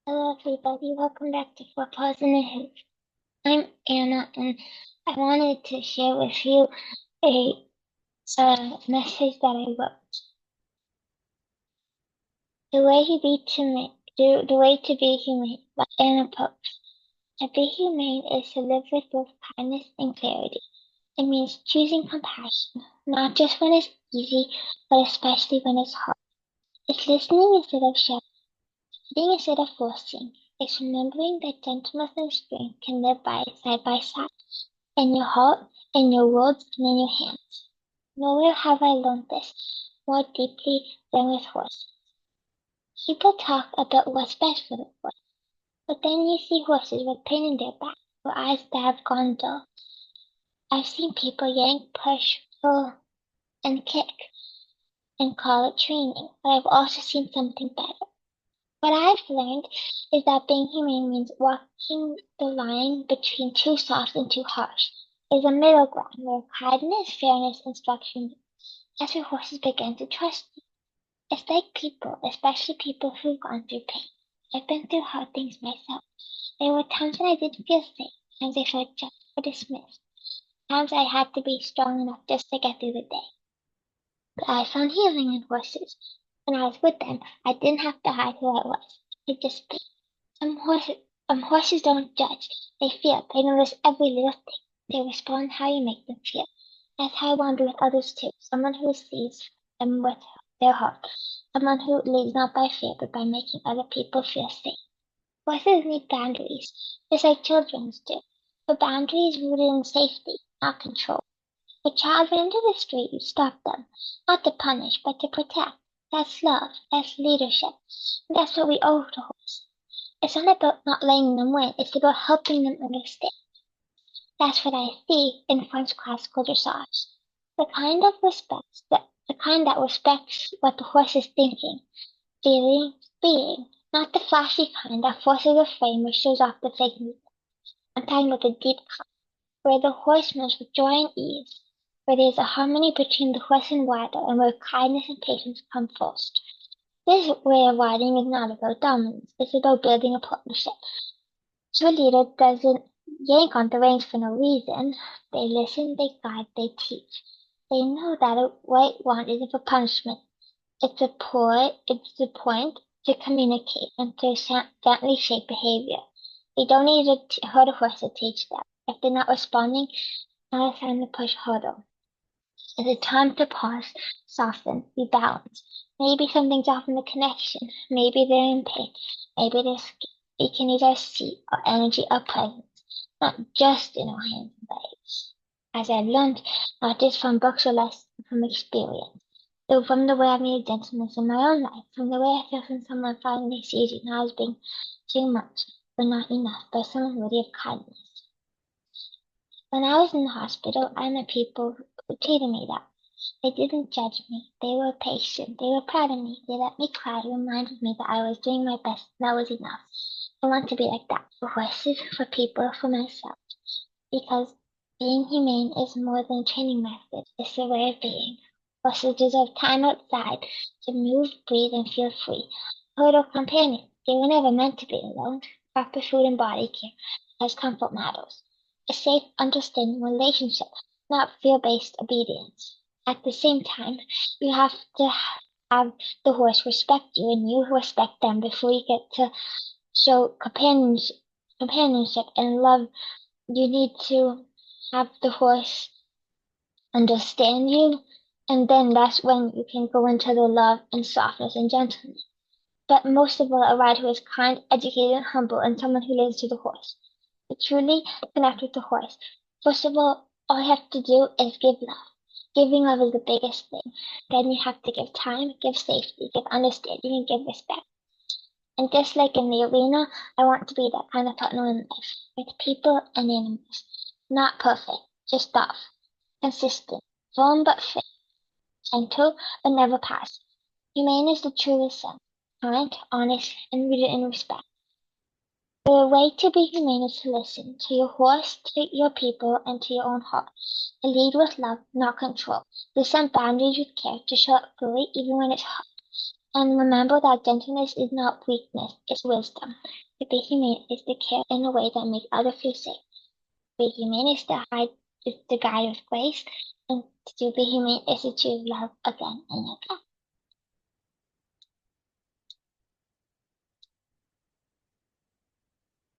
Hello, everybody. Welcome back to Four Paws in a Hoop. I'm Anna, and I wanted to share with you a message that I wrote. The way to be humane by Anna Post. To be humane is to live with both kindness and clarity. It means choosing compassion, not just when it's easy, but especially when it's hard. It's listening instead of shouting, leading instead of forcing. It's remembering that gentleness and strength can live side by side. In your heart, in your words, and in your hands. Nowhere have I learned this more deeply than with horses. People talk about what's best for the horse, but then you see horses with pain in their back, or eyes that have gone dull. I've seen people yank, push, pull, and kick, and call it training, but I've also seen something better. What I've learned is that being humane means walking the line between too soft and too harsh. There's a middle ground where kindness, fairness, and structure meet. That's where horses begin to trust you. It's like people, especially people who've gone through pain. I've been through hard things myself. There were times when I didn't feel safe, times I felt judged or dismissed, times I had to be strong enough just to get through the day. But I found healing in horses. When I was with them, I didn't have to hide who I was. I could just be. Horses don't judge. They feel. They notice every little thing. They respond how you make them feel. That's how I want to be with others too. Someone who sees them with their heart. Someone who leads not by fear, but by making other people feel safe. Horses need boundaries, just like children do. But boundaries rooted in safety, not control. If a child ran into the street, you stop them. Not to punish, but to protect. That's love. That's leadership. And that's what we owe to horses. It's not about not letting them win. It's about helping them understand. That's what I see in French classical dressage. The kind of respects the kind that respects what the horse is thinking, feeling, being, not the flashy kind that forces a frame or shows off the fake movement. I'm talking about the deep kind, where the horse moves with joy and ease, where there's a harmony between the horse and rider, and where kindness and patience come first. This way of riding is not about dominance, it's about building a partnership. So a leader doesn't yank on the reins for no reason. They listen, they guide, they teach. They know that a right one isn't for punishment. It's the point to communicate and to gently shape behavior. They don't need to hurt a horse to teach them. If they're not responding, now it's time to push harder. It's a time to pause, soften, rebalance. Maybe something's off in the connection. Maybe they're in pain. Maybe they're scared. We can use our seat, our energy, our presence, not just in our hands and legs. As I've learned, not just from books or lessons, from experience. So from the way I've made gentleness in my own life, from the way I feel when someone finally sees you now as being too much, but not enough, but someone worthy of kindness. When I was in the hospital, I met people who treated me that. They didn't judge me. They were patient. They were proud of me. They let me cry, reminded me that I was doing my best. That was enough. I want to be like that for horses, for people, for myself. Because being humane is more than a training method. It's a way of being. Horses deserve time outside to move, breathe, and feel free. Herd or companion. They were never meant to be alone. Proper food and body care, as comfort matters. A safe, understanding relationship, not fear-based obedience. At the same time, you have to have the horse respect you and you respect them before you get to show companionship and love. You need to have the horse understand you, and then that's when you can go into the love and softness and gentleness. But most of all, a rider who is kind, educated, and humble, and someone who listens to the horse. To truly connect with the horse, first of all you have to do is give love. Giving love is the biggest thing. Then you have to give time, give safety, give understanding, and give respect. And just like in the arena, I want to be that kind of partner in life, with people and animals. Not perfect, just tough, consistent, firm but fair, gentle but never passive. Humane is the truest sense, kind, honest, and rooted in respect. The way to be humane is to listen to your horse, to your people, and to your own heart. To lead with love, not control. To set boundaries with care, to show up fully even when it's hard. And remember that gentleness is not weakness, it's wisdom. To be humane is to care in a way that makes others feel safe. To be humane is to guide with grace, and to be humane is to choose love again and again.